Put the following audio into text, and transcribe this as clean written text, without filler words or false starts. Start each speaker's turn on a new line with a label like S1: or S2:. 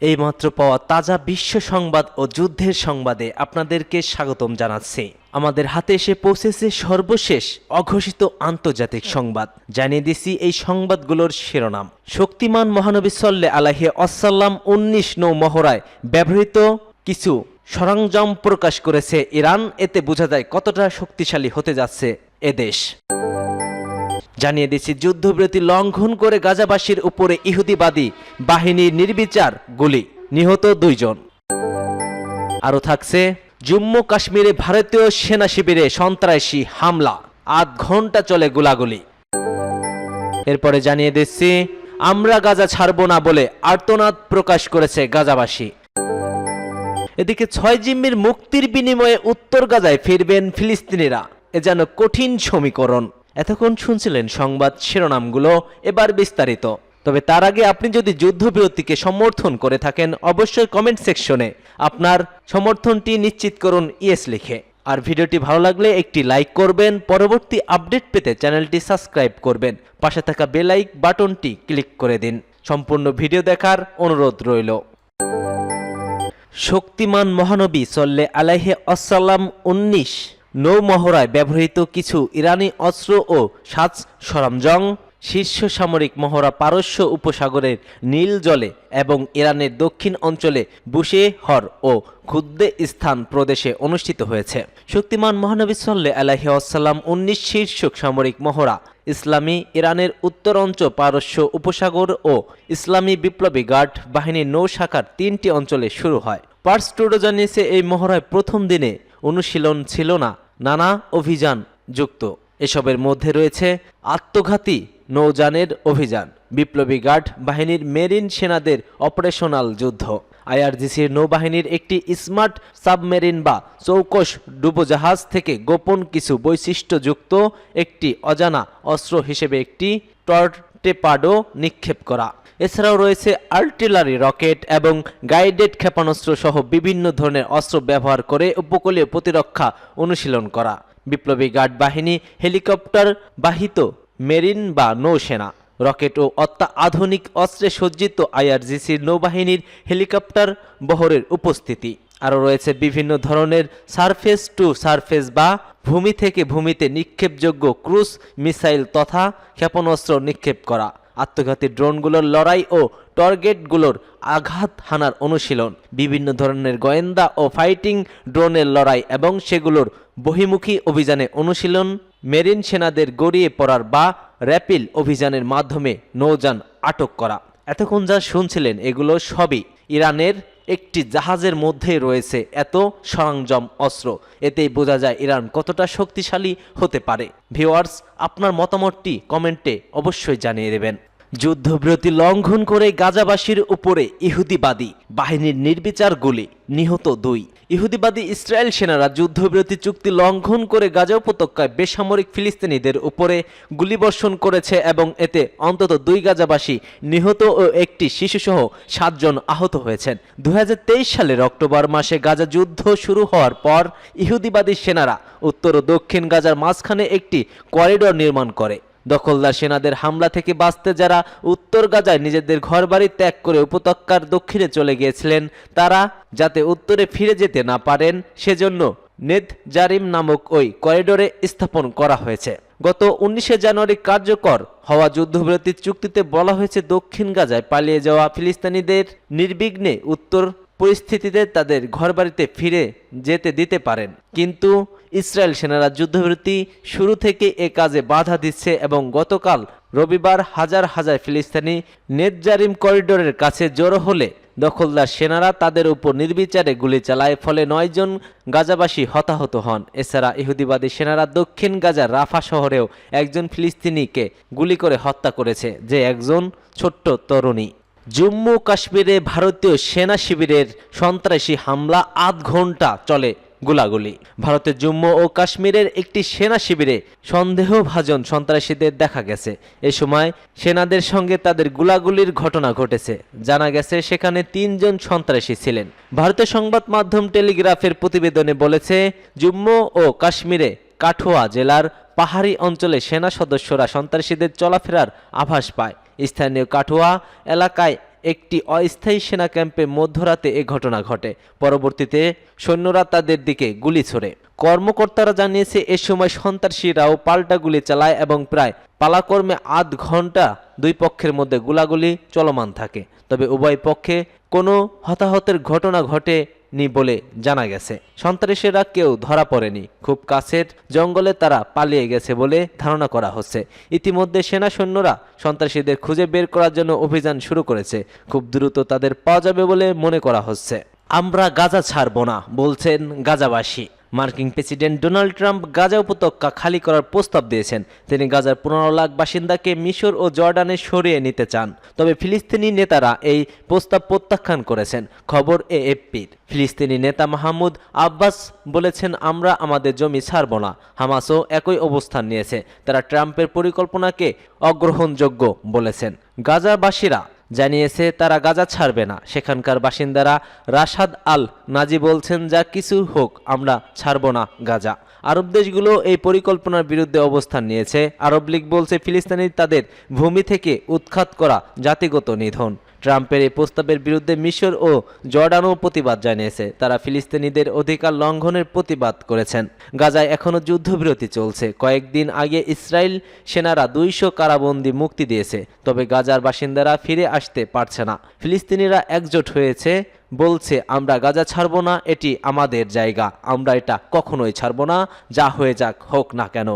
S1: এইমাত্র পাওয়া তাজা বিশ্ব সংবাদ ও যুদ্ধের সংবাদে আপনাদেরকে স্বাগতম জানাচ্ছি। আমাদের হাতে এসে পৌঁছেছে সর্বশেষ অঘোষিত আন্তর্জাতিক সংবাদ। জানিয়ে দিছি এই সংবাদগুলোর শিরোনাম। শক্তিমান মহানবী সাল্লাল্লাহু আলাইহি ওয়াসাল্লাম 19 নৌ মহড়ায় ব্যবহৃত কিছু সরঞ্জাম প্রকাশ করেছে ইরান। এতে বোঝা যায় কতটা শক্তিশালী হতে যাচ্ছে এদেশ। জানিয়ে দিচ্ছি যুদ্ধবিরতি লঙ্ঘন করে গাজাবাসীর উপরে ইহুদিবাদী বাহিনীর নির্বিচার গুলি, নিহত 2 জন। আরও থাকছে জম্মু কাশ্মীরে ভারতীয় সেনা শিবিরে সন্ত্রাসী হামলা, 8 ঘন্টা চলে গোলাগুলি। এরপরে জানিয়ে দিচ্ছি আমরা গাজা ছাড়ব না বলে আর্তনাদ প্রকাশ করেছে গাজাবাসী। এদিকে 6 জিম্মির মুক্তির বিনিময়ে উত্তর গাজায় ফিরবেন ফিলিস্তিনিরা, এ যেন কঠিন সমীকরণ। এতক্ষণ শুনছিলেন সংবাদ শিরোনামগুলো, এবার বিস্তারিত। তবে তার আগে আপনি যদি যুদ্ধবিরতিকে সমর্থন করে থাকেন অবশ্যই কমেন্ট সেকশনে আপনার সমর্থনটি নিশ্চিত করুন ইয়েস লিখে। আর ভিডিওটি ভালো লাগলে একটি লাইক করবেন, পরবর্তী আপডেট পেতে চ্যানেলটি সাবস্ক্রাইব করবেন, পাশে থাকা বেল আইকন বাটনটি ক্লিক করে দিন। সম্পূর্ণ ভিডিও দেখার অনুরোধ রইল। শক্তিমান মহানবী সাল্লাল্লাহু আলাইহি ওয়াসাল্লাম 19 নৌ মহড়ায় ব্যবহৃত কিছু ইরানি অস্ত্র ও সাজ সরঞ্জাম শীর্ষ সামরিক মহড়া পারস্য উপসাগরের নীল জলে এবং ইরানের দক্ষিণ অঞ্চলে বুশেহর ও খুর্দিস্তান প্রদেশে অনুষ্ঠিত হয়েছে। শক্তিমান মহানবী সাল্লাল্লাহু আলাইহি ওয়াসাল্লাম 19 শীর্ষক সামরিক মহড়া ইসলামী ইরানের উত্তর অঞ্চল, পারস্য উপসাগর ও ইসলামী বিপ্লবী গার্ড বাহিনীর নৌ শাখার 3টি অঞ্চলে শুরু হয়। পার্স টুডে জানিয়েছে এই মহড়ায় প্রথম দিনে অনুশীলন ছিল না, নানা অভিযান যুক্ত। এসবের মধ্যে রয়েছে আত্মঘাতী নৌযানের অভিযান, বিপ্লবী গার্ড বাহিনীর মেরিন সেনাদের অপারেশনাল যুদ্ধ, আইআরজিসির নৌবাহিনীর একটি স্মার্ট সাবমেরিন বা চৌকস ডুবোজাহাজ থেকে গোপন কিছু বৈশিষ্ট্যযুক্ত একটি অজানা অস্ত্র হিসেবে একটি টর্টেপাডো নিক্ষেপ করা। এছাড়াও রয়েছে আর্টিলারি, রকেট এবং গাইডেড ক্ষেপণাস্ত্র সহ বিভিন্ন ধরনের অস্ত্র ব্যবহার করে উপকূলীয় প্রতিরক্ষা অনুশীলন করা। বিপ্লবী গার্ড বাহিনী হেলিকপ্টার বাহিত মেরিন বা নৌসেনা, রকেট ও অত্যাধুনিক অস্ত্রে সজ্জিত আইআরজিসির নৌবাহিনীর হেলিকপ্টার বহরের উপস্থিতি। আরও রয়েছে বিভিন্ন ধরনের সারফেস টু সারফেস বা ভূমি থেকে ভূমিতে নিক্ষেপযোগ্য ক্রুজ মিসাইল তথা ক্ষেপণাস্ত্র নিক্ষেপ করা, আত্মঘাতী ড্রোনগুলোর লড়াই ও টার্গেটগুলোর আঘাত হানার অনুশীলন, বিভিন্ন ধরনের গোয়েন্দা ও ফাইটিং ড্রোনের লড়াই এবং সেগুলোর বহিমুখী অভিযানে অনুশীলন, মেরিন সেনাদের গড়িয়ে পড়ার বা র্যাপিড অভিযানের মাধ্যমে নৌযান আটক করা। এতক্ষণ যা শুনছিলেন এগুলো সবই ইরানের একটি জাহাজের মধ্যেই রয়েছে এত সরঞ্জাম অস্ত্র। এতেই বোঝা যায় ইরান কতটা শক্তিশালী হতে পারে। ভিউয়ার্স, আপনার মতামতটি কমেন্টে অবশ্যই জানিয়ে দেবেন। যুদ্ধবিরতি লঙ্ঘন করে গাজাবাসীর উপরে ইহুদিবাদী বাহিনীর নির্বিচার গুলি, নিহত 2। ইহুদিবাদী ইসরায়েল সেনারা যুদ্ধবিরতি চুক্তি লঙ্ঘন করে গাজা উপত্যকায় বেসামরিক ফিলিস্তিনিদের উপরে গুলিবর্ষণ করেছে এবং এতে অন্তত 2 গাজাবাসী নিহত ও একটি শিশুসহ 7 জন আহত হয়েছেন। 2023 সালের অক্টোবর মাসে গাজা যুদ্ধ শুরু হওয়ার পর ইহুদিবাদী সেনারা উত্তর ও দক্ষিণ গাজার মাঝখানে একটি করিডোর নির্মাণ করে। দখলদার সেনাদের হামলা থেকে বাঁচতে যারা উত্তর গাজায় নিজেদের ঘরবাড়ি ত্যাগ করে উপত্যকার দক্ষিণে চলে গিয়েছিলেন, তারা যাতে উত্তরে ফিরে যেতে না পারেন সেজন্য নেতজারিম নামক ওই করিডোরে স্থাপন করা হয়েছে। গত 19 জানুয়ারি কার্যকর হওয়া যুদ্ধবিরতি চুক্তিতে বলা হয়েছে দক্ষিণ গাজায় পালিয়ে যাওয়া ফিলিস্তিনিদের নির্বিঘ্নে উত্তর পরিস্থিতিতে তাদের ঘরবাড়িতে ফিরে যেতে দিতে পারেন। কিন্তু ইসরায়েল সেনারা যুদ্ধবিরতি শুরু থেকে এ কাজে বাধা দিচ্ছে এবং গতকাল রবিবার হাজার হাজার ফিলিস্তিনি নেতজারিম করিডোরের কাছে জড়ো হলে দখলদার সেনারা তাদের উপর নির্বিচারে গুলি চালায়, ফলে 9 জন গাজাবাসী হতাহত হন। এছাড়া ইহুদিবাদী সেনারা দক্ষিণ গাজার রাফা শহরেও একজন ফিলিস্তিনিকে গুলি করে হত্যা করেছে, যে একজন ছোট্ট তরুণী। জম্মু কাশ্মীরে ভারতীয় সেনা শিবিরের সন্ত্রাসী হামলা, 8 ঘন্টা চলে গোলাগুলি। ভারতের জম্মু ও কাশ্মীরের একটি সেনা শিবিরে সন্দেহভাজন সন্ত্রাসীদের দেখা গেছে। এ সময় সেনাদের সঙ্গে তাদের গোলাগুলির ঘটনা ঘটেছে। জানা গেছে সেখানে 3 জন সন্ত্রাসী ছিলেন। ভারতের সংবাদ মাধ্যম টেলিগ্রাফের প্রতিবেদনে বলেছে, জম্মু ও কাশ্মীরে কাঠুয়া জেলার পাহাড়ি অঞ্চলে সেনা সদস্যরা সন্ত্রাসীদের চলাফেরার আভাস পায়। স্থানীয় কাঠুয়া এলাকায় একটি অস্থায়ী সেনা ক্যাম্পে মধ্যরাতে এ ঘটনা ঘটে। পরবর্তীতে সৈন্যরা তাদের দিকে গুলি ছোড়ে। কর্মকর্তারা জানিয়েছে এ সময় সন্ত্রাসীরাও পাল্টা গুলি চালায় এবং প্রায় পালাক্রমে আধ ঘন্টা দুই পক্ষের মধ্যে গোলাগুলি চলমান থাকে। তবে উভয় পক্ষে কোনো হতাহতের ঘটনা ঘটেনি বলে জানা গেছে। সন্ত্রাসীরা কেউ ধরা পড়েনি। খুব কাছের জঙ্গলে তারা পালিয়ে গেছে বলে ধারণা করা হচ্ছে। ইতিমধ্যে সেনা সৈন্যরা সন্ত্রাসীদের খুঁজে বের করার জন্য অভিযান শুরু করেছে। খুব দ্রুত তাদের পাওয়া যাবে বলে মনে করা হচ্ছে। আমরা গাজা ছাড়ব না, বলছেন গাজাবাসী। মার্কিন প্রেসিডেন্ট ডোনাল্ড ট্রাম্প গাজা উপত্যকা খালি করার প্রস্তাব দিয়েছেন। তিনি গাজার 15 লাখ বাসিন্দাকে মিশর ও জর্ডানে সরিয়ে নিতে চান। তবে ফিলিস্তিনি নেতারা এই প্রস্তাব প্রত্যাখ্যান করেছেন। খবর এএফপির। ফিলিস্তিনি নেতা মাহমুদ আব্বাস বলেছেন, আমরা আমাদের জমি ছাড়ব না। হামাসও একই অবস্থান নিয়েছে। তারা ট্রাম্পের পরিকল্পনাকে অগ্রহণযোগ্য বলেছেন। গাজাবাসীরা জানিয়েছে তারা গাজা ছাড়বে না। সেখানকার বাসিন্দারা রাশাদ আল নাজি বলছেন, যা কিছু হোক আমরা ছাড়ব না গাজা। আরব দেশগুলো এই পরিকল্পনার বিরুদ্ধে অবস্থান নিয়েছে। আরব লীগ বলছে ফিলিস্তিনি তাদের ভূমি থেকে উৎখাত করা জাতিগত নিধন। ট্রাম্পের এই প্রস্তাবের বিরুদ্ধে মিশর ও জর্ডানও প্রতিবাদ জানিয়েছে। তারা ফিলিস্তিনিদের অধিকার লঙ্ঘনের প্রতিবাদ করেছেন। গাজায় এখনও যুদ্ধবিরতি চলছে। কয়েকদিন আগে ইসরায়েল সেনারা 200 কারাবন্দী মুক্তি দিয়েছে। তবে গাজার বাসিন্দারা ফিরে আসতে পারছে না। ফিলিস্তিনিরা একজোট হয়েছে, বলছে আমরা গাজা ছাড়ব না, এটি আমাদের জায়গা, আমরা এটা কখনোই ছাড়ব না, যা হয়ে যাক হোক না কেন।